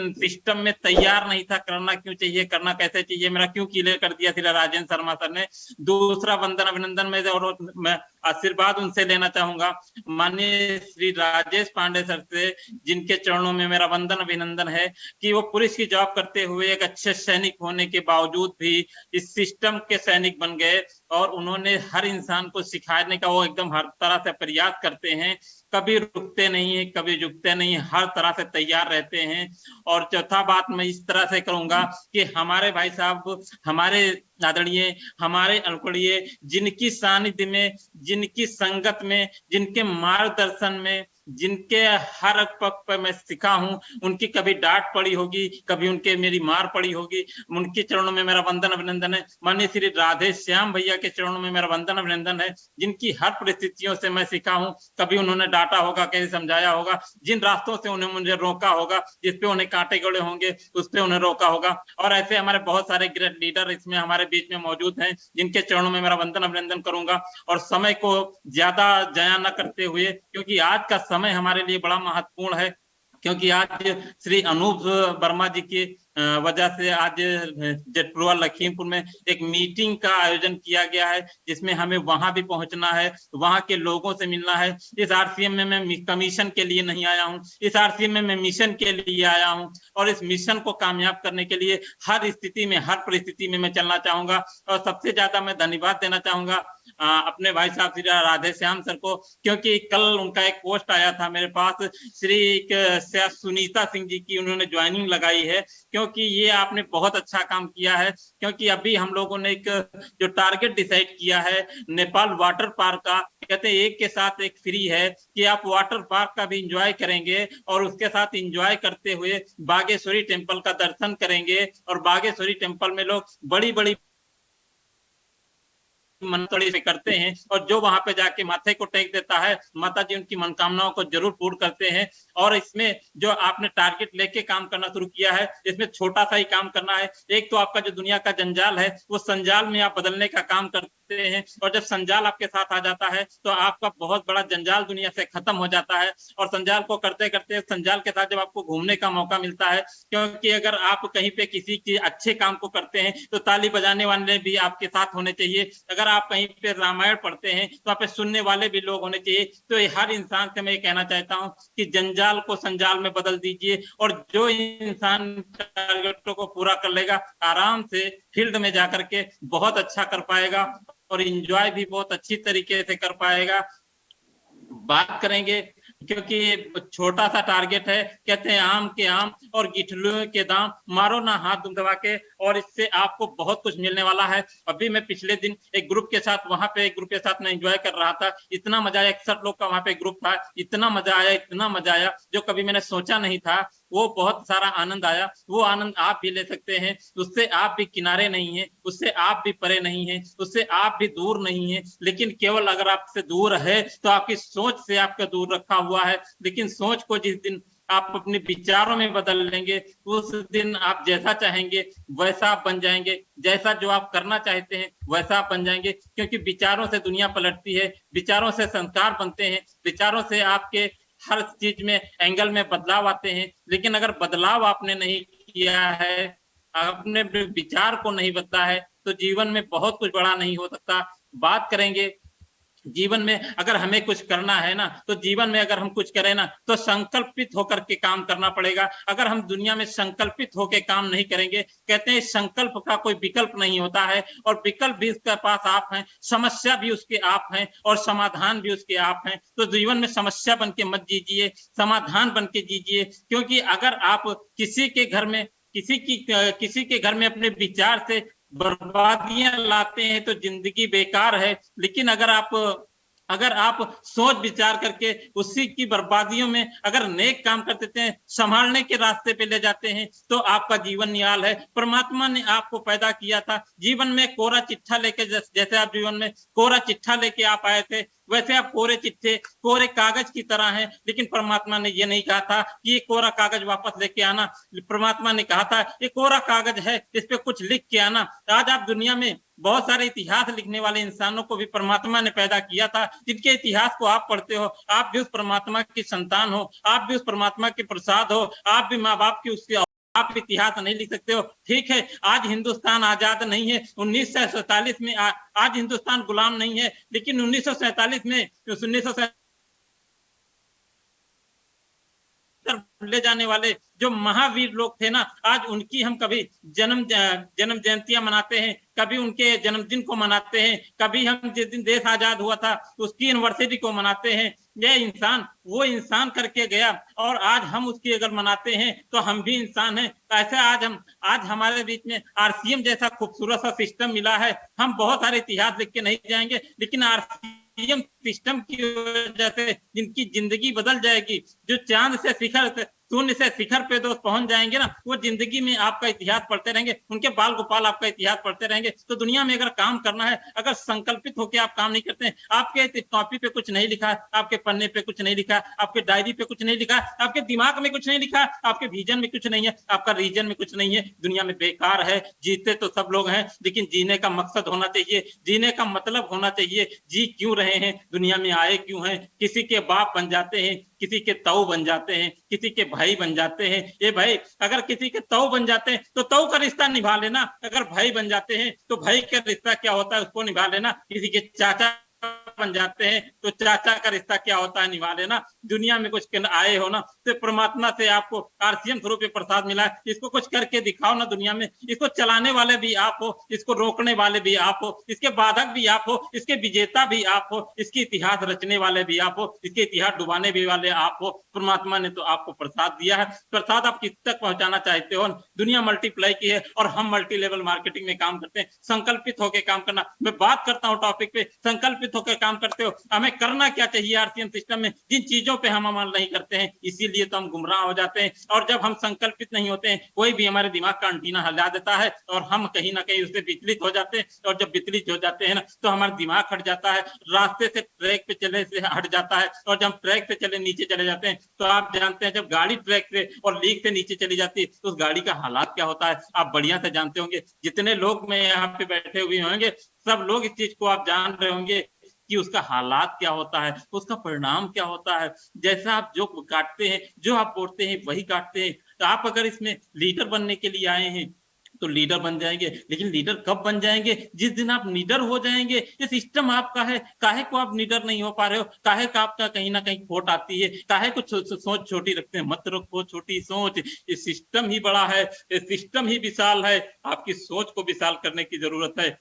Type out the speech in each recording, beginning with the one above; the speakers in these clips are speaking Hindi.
लेकिन सिस्टम में तैयार नहीं था। करना क्यों चाहिए, करना कैसे चाहिए, मेरा क्यों क्लियर कर दिया श्री राजेंद्र शर्मा सर ने। दूसरा वंदन अभिनंदन में और मैं आशीर्वाद उनसे लेना चाहूंगा, माननीय श्री राजेश पांडे सर से, जिनके चरणों में मेरा वंदन अभिनंदन है कि वो पुलिस की जॉब करते हुए एक अच्छे सैनिक होने के बावजूद भी इस सिस्टम के सैनिक बन गए और उन्होंने हर इंसान को सिखाने का वो एकदम हर तरह से प्रयास करते हैं, कभी रुकते नहीं है, कभी झुकते नहीं, हर तरह से तैयार रहते हैं। और चौथा बात मैं इस तरह से करूंगा कि हमारे भाई साहब, हमारे आदरणीय, हमारे अनुकरणीय, जिनकी सानिध्य में, जिनकी संगत में, जिनके मार्गदर्शन में, जिनके हर पग पर मैं सीखा हूं, उनकी कभी डांट पड़ी होगी, कभी उनके मेरी मार पड़ी होगी, उनके चरणों में मेरा वंदन अभिनंदन है। माननीय श्री राधे श्याम भैया के चरणों में मेरा वंदन अभिनंदन है, जिनकी हर परिस्थितियों से मैं सीखा हूं, कभी उन्होंने डांटा होगा, कैसे समझाया होगा, जिन रास्तों से उन्हें मुझे रोका होगा, जिसपे उन्हें कांटे गड़े होंगे, उस पे उन्हें रोका होगा। और ऐसे हमारे बहुत सारे ग्रेट लीडर इसमें हमारे बीच में मौजूद हैं, जिनके चरणों में मेरा वंदन अभिनंदन करूंगा। और समय को ज्यादा जाया न करते हुए, क्योंकि आज का समय हमारे लिए बड़ा महत्वपूर्ण है, क्योंकि आज श्री अनूप वर्मा जी की वजह से आज जेटप्रोवा लखीमपुर में एक मीटिंग का आयोजन किया गया है, जिसमें हमें वहां भी पहुंचना है, वहां के लोगों से मिलना है। इस आरसीएम में मैं कमीशन के लिए नहीं आया हूं, इस आरसीएम में मैं मिशन के लिए आया हूं, और इस मिशन को कामयाब करने के लिए हर स्थिति में, हर परिस्थिति में मैं चलना चाहूंगा। और सबसे ज्यादा मैं धन्यवाद देना चाहूंगा अपने भाई साहब श्री राधे श्याम सर को, क्योंकि कल उनका एक पोस्ट आया था मेरे पास, श्री सुनीता सिंह जी की उन्होंने ज्वाइनिंग लगाई है, क्योंकि ये आपने बहुत अच्छा काम किया है। क्योंकि अभी हम लोगों ने एक जो टारगेट डिसाइड किया है नेपाल वाटर पार्क का, कहते हैं एक के साथ एक फ्री है, कि आप वाटर पार्क का भी इंजॉय करेंगे और उसके साथ इंजॉय करते हुए बागेश्वरी टेम्पल का दर्शन करेंगे। और बागेश्वरी टेम्पल में लोग बड़ी बड़ी मनोकामना से करते हैं, और जो वहां पे जाके माथे को टेक देता है, माता जी उनकी मनोकामनाओं को जरूर पूर्ण करते हैं। और इसमें जो आपने टारगेट लेके काम करना शुरू किया है, इसमें छोटा सा ही काम करना है। एक तो आपका जो दुनिया का जंजाल है, वो संजाल में आप बदलने का काम करते हैं, और जब संजाल आपके साथ आ जाता है तो आपका बहुत बड़ा जंजाल दुनिया से खत्म हो जाता है। और संजाल को करते करते संजाल के साथ जब आपको घूमने का मौका मिलता है, क्योंकि अगर आप कहीं पे किसी के अच्छे काम को करते हैं तो ताली बजाने वाले भी आपके साथ होने चाहिए, अगर आप कहीं पे रामायण पढ़ते हैं तो वहां पे सुनने वाले भी लोग होने चाहिए। तो हर इंसान से मैं ये कहना चाहता हूं कि जंजाल को संजाल में बदल दीजिए, और जो इंसान टारगेटों को पूरा कर लेगा, आराम से फील्ड में जाकर के बहुत अच्छा कर पाएगा और एंजॉय भी बहुत अच्छी तरीके से कर पाएगा। बात करेंगे, क्योंकि छोटा सा टारगेट है, कहते हैं आम के आम और गिठलुओं के दाम, मारो ना हाथ दबा के, और इससे आपको बहुत कुछ मिलने वाला है। अभी मैं पिछले दिन एक ग्रुप के साथ, वहां पे एक ग्रुप के साथ मैं एंजॉय कर रहा था, इतना मजा आया, 61 लोग का वहां पे ग्रुप था, इतना मजा आया, इतना मजा आया जो कभी मैंने सोचा नहीं था। वो बहुत सारा आनंद आया, वो आनंद आप भी ले सकते हैं, उससे आप भी किनारे नहीं है, उससे आप भी परे नहीं है, उससे आप भी दूर नहीं है। लेकिन केवल अगर आपसे दूर है तो आपकी सोच से आपका दूर रखा हुआ है। लेकिन सोच को जिस दिन आप अपने विचारों में बदल लेंगे, उस दिन आप जैसा चाहेंगे वैसा आप बन जाएंगे, जैसा जो आप करना चाहते हैं वैसा आप बन जाएंगे। क्योंकि विचारों से दुनिया पलटती है, विचारों से संस्कार बनते हैं, विचारों से आपके हर चीज में, एंगल में बदलाव आते हैं। लेकिन अगर बदलाव आपने नहीं किया है, आपने विचार को नहीं बदला है, तो जीवन में बहुत कुछ बड़ा नहीं हो सकता। बात करेंगे जीवन में, अगर हमें कुछ करना है ना, तो जीवन में अगर हम कुछ करें ना, तो संकल्पित होकर के काम करना पड़ेगा। अगर हम दुनिया में संकल्पित होकर काम नहीं करेंगे, कहते हैं संकल्प का कोई विकल्प नहीं होता है, और विकल्प भी उसके पास आप हैं, समस्या भी उसके आप हैं, और समाधान भी उसके आप हैं। तो जीवन में समस्या बन के मत जीजिए, समाधान बन के जीजिए। क्योंकि अगर आप किसी के घर में, किसी के घर में अपने विचार से बर्बादियां लाते हैं तो जिंदगी बेकार है। लेकिन अगर आप सोच विचार करके उसी की बर्बादियों में अगर नेक काम कर देते हैं, संभालने के रास्ते पे ले जाते हैं, तो आपका जीवन निहाल है। परमात्मा ने आपको पैदा किया था जीवन में कोरा चिट्ठा लेके, जैसे आप जीवन में कोरा चिट्ठा लेके आप आए थे, वैसे आप कोरे चिट्ठे, कोरे कागज की तरह हैं। लेकिन परमात्मा ने ये नहीं कहा था कि ये कोरा कागज वापस लेके आना, परमात्मा ने कहा था ये कोरा कागज है, इस पे कुछ लिख के आना। आज आप दुनिया में बहुत सारे इतिहास लिखने वाले इंसानों को भी परमात्मा ने पैदा किया था, जिनके इतिहास को आप पढ़ते हो, आप भी उस परमात्मा की संतान हो, आप भी उस परमात्मा के प्रसाद हो, आप भी माँ बाप की उसकी आप इतिहास नहीं लिख सकते हो। ठीक है, आज हिंदुस्तान आजाद नहीं है, 1947 में आज हिंदुस्तान गुलाम नहीं है, लेकिन 1947 में 1947 ले जाने वाले जो महावीर लोग थे ना, आज उनकी हम कभी जन्म जयंतियां मनाते हैं, कभी उनके जन्मदिन को मनाते हैं, कभी हम जिस दिन देश आजाद हुआ था उसकी एनिवर्सरी को मनाते हैं। यह इंसान वो इंसान करके गया और आज हम उसकी अगर मनाते हैं तो हम भी इंसान हैं। ऐसे आज हमारे बीच में आरसीएम जैसा खूबसूरत सा सिस्टम मिला है। हम बहुत सारे इतिहास लिख के नहीं जाएंगे, लेकिन आरसीएम सिस्टम की वजह से जिनकी जिंदगी बदल जाएगी, जो चांद से शिखर शून्य से शिखर पे दोस्त पहुंच जाएंगे ना, वो जिंदगी में आपका इतिहास पढ़ते रहेंगे, उनके बाल गोपाल आपका इतिहास पढ़ते रहेंगे। तो दुनिया में अगर काम करना है, अगर संकल्पित होकर आप काम नहीं करते हैं, आपके कॉपी पे कुछ नहीं लिखा, आपके पन्ने पे कुछ नहीं लिखा, आपके डायरी पे कुछ नहीं लिखा, आपके दिमाग में कुछ नहीं लिखा, आपके विजन में कुछ नहीं है, आपका रीजन में कुछ नहीं है, दुनिया में बेकार है। जीते तो सब लोग हैं, लेकिन जीने का मकसद होना चाहिए, जीने का मतलब होना चाहिए। जी क्यों रहे हैं, दुनिया में आए क्यों हैं। किसी के बाप बन जाते हैं, किसी के ताऊ बन जाते हैं, किसी के भाई बन जाते हैं। ये भाई अगर किसी के ताऊ बन जाते हैं तो ताऊ का रिश्ता निभा लेना, अगर भाई बन जाते हैं तो भाई का रिश्ता क्या होता है उसको निभा लेना। किसी के चाचा बन जाते हैं तो चाचा का रिश्ता क्या होता है निभा लेना। दुनिया में कुछ आए हो ना, तो परमात्मा से आपको आरसीएम स्वरूप प्रसाद मिला है, इसको कुछ करके दिखाओ ना दुनिया में। इसको चलाने वाले भी आप हो, इसको रोकने वाले भी आप हो, इसके बाधक भी आप हो, इसके विजेता भी आप हो, इसके इतिहास रचने वाले भी आप हो, इसके इतिहास डुबाने भी वाले आप हो। परमात्मा ने तो आपको प्रसाद दिया है, प्रसाद आप किस तक पहुंचाना चाहते हो। दुनिया मल्टीप्लाई की है और हम मल्टी लेवल मार्केटिंग में काम करते हैं। संकल्पित होकर काम करना, मैं बात करता हूँ टॉपिक पे, संकल्पित होकर काम करते हो। हमें करना क्या चाहिए आरसीएम सिस्टम में, जिन चीजों पे हम अमल नहीं करते हैं, इसीलिए तो हम गुमराह हो जाते हैं। और जब हम संकल्पित नहीं होते हैं, कोई भी हमारे दिमाग का अंटीना हिला देता है और हम कहीं ना कहीं उससे विचलित हो जाते हैं। और जब विचलित हो जाते हैं ना, तो हमारा दिमाग हट जाता है, रास्ते से ट्रैक पे चले से हट जाता है। और जब ट्रैक से चले नीचे चले जाते हैं, तो आप जानते हैं जब गाड़ी ट्रैक से और लीक से नीचे चली जाती है तो उस गाड़ी का हालात क्या होता है आप बढ़िया से जानते होंगे। जितने लोग में यहाँ पे बैठे हुए होंगे, सब लोग इस चीज को आप जान रहे होंगे कि उसका हालात क्या होता है, उसका परिणाम क्या होता है। जैसा आप जो काटते हैं, जो आप बोलते हैं वही काटते हैं। तो आप अगर इसमें लीडर बनने के लिए आए हैं तो लीडर बन जाएंगे, लेकिन लीडर कब बन जाएंगे, जिस दिन आप लीडर हो जाएंगे। ये सिस्टम आपका है, काहे को आप लीडर नहीं हो पा रहे हो, काहे का आपका कहीं ना कहीं खोट आती है, काहे को सोच छोटी रखते हैं। मत रखो छोटी सोच, ये सिस्टम ही बड़ा है, ये सिस्टम ही विशाल है। आपकी सोच को विशाल करने की जरूरत है।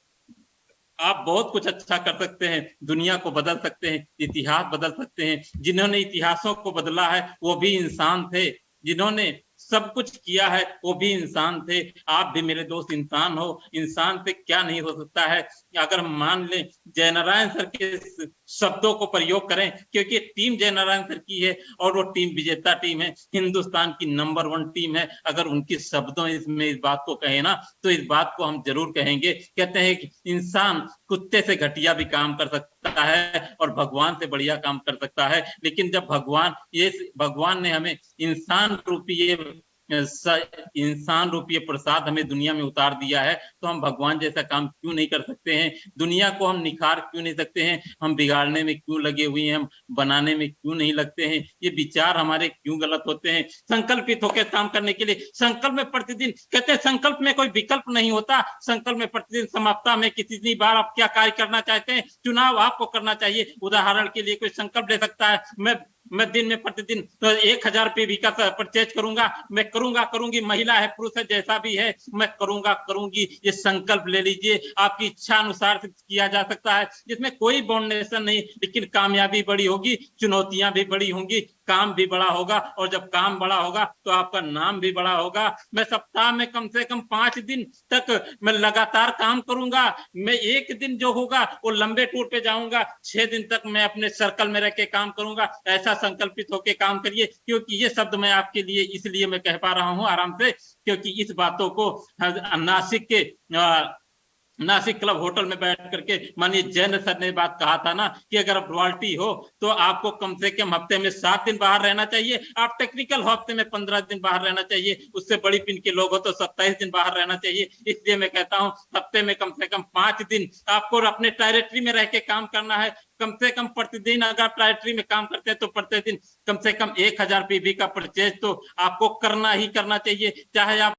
आप बहुत कुछ अच्छा कर सकते हैं, दुनिया को बदल सकते हैं, इतिहास बदल सकते हैं। जिन्होंने इतिहासों को बदला है वो भी इंसान थे, जिन्होंने सब कुछ किया है वो भी इंसान थे। आप भी मेरे दोस्त इंसान हो, इंसान से क्या नहीं हो सकता है। अगर हम मान लें जयनारायण सर के शब्दों को प्रयोग करें, क्योंकि टीम जयनारायण सर की है और वो टीम विजेता टीम है, हिंदुस्तान की नंबर 1 टीम है। अगर उनके शब्दों इसमें इस बात को कहे ना, तो इस बात को हम जरूर कहेंगे। कहते हैं कि इंसान कुत्ते से घटिया भी काम कर सकता है और भगवान से बढ़िया काम कर सकता है। लेकिन जब भगवान ने हमें इंसान रूपी प्रसाद हमें दुनिया में उतार दिया है, तो हम भगवान जैसा काम क्यों नहीं कर सकते हैं। दुनिया को हम निखार क्यों नहीं सकते हैं, हम बिगाड़ने में क्यों लगे हुए हैं, हम बनाने में क्यों नहीं लगते हैं। ये विचार हमारे क्यों गलत होते हैं। संकल्पित होकर काम करने के लिए, संकल्प में प्रतिदिन, कहते हैं संकल्प में कोई विकल्प नहीं होता। संकल्प में प्रतिदिन समाप्ता में कितनी बार आप क्या कार्य करना चाहते हैं, चुनाव आपको करना चाहिए। उदाहरण के लिए कोई संकल्प ले सकता है, मैं दिन में प्रतिदिन तो 1000 रुपये का परचेज करूंगा, मैं करूंगी, महिला है पुरुष है जैसा भी है, मैं करूंगी। ये संकल्प ले लीजिए, आपकी इच्छा अनुसार से किया जा सकता है, जिसमें कोई बाउंडेशन नहीं। लेकिन कामयाबी बड़ी होगी, चुनौतियां भी बड़ी होंगी, काम भी बड़ा होगा। और जब काम बड़ा होगा तो आपका नाम भी बड़ा होगा। मैं सप्ताह में कम से कम 5 दिन तक मैं लगातार काम करूंगा। मैं एक दिन जो होगा वो लंबे टूर पे जाऊंगा, 6 दिन तक मैं अपने सर्कल में रह के काम करूंगा। ऐसा संकल्पित होकर काम करिए। क्योंकि ये शब्द मैं आपके लिए इसलिए मैं कह पा रहा हूं आराम से, क्योंकि इस बातों को नासिक के नासिक क्लब होटल में बैठ करके माननीय जैन सर ने बात कहा था ना कि अगर आप रॉयल्टी हो तो आपको कम से कम हफ्ते में 7 दिन बाहर रहना चाहिए, आप टेक्निकल हफ्ते में 15 दिन बाहर रहना चाहिए, उससे बड़ी पिन के लोग हो तो 27 दिन बाहर रहना चाहिए। इसलिए मैं कहता हूं हफ्ते में कम से कम 5 दिन आपको अपने टेरिटरी में रह के काम करना है। कम से कम प्रतिदिन अगर आप टेरिटरी में काम करते हैं तो प्रतिदिन कम से कम 1000 पीवी का परचेज तो आपको करना ही करना चाहिए, चाहे आप